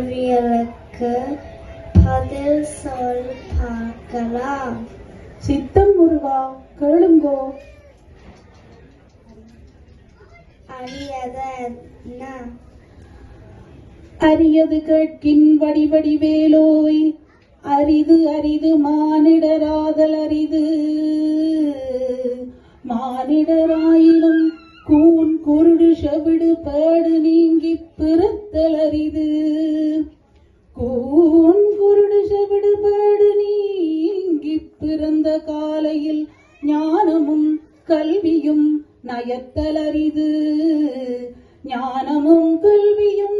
கேள்விகளுக்கு பதில் சொல் பார்க்கலாம். சித்தம் முருகா, கேளுங்கோ. அரியது அரியது கேட்கின் வடிவடி வேலோய், அரிது அரிது மானிடராதல் அரிது. மானிடராயினும் கூன் குருடு செவிடு பேடு நீங்கி பிறத்தல் அரிது. கூன் குருடு செவிடு பேடு நீங்கி பிறந்த காலையில் ஞானமும் கல்வியும் நயத்தல் அரிது. ஞானமும் கல்வியும்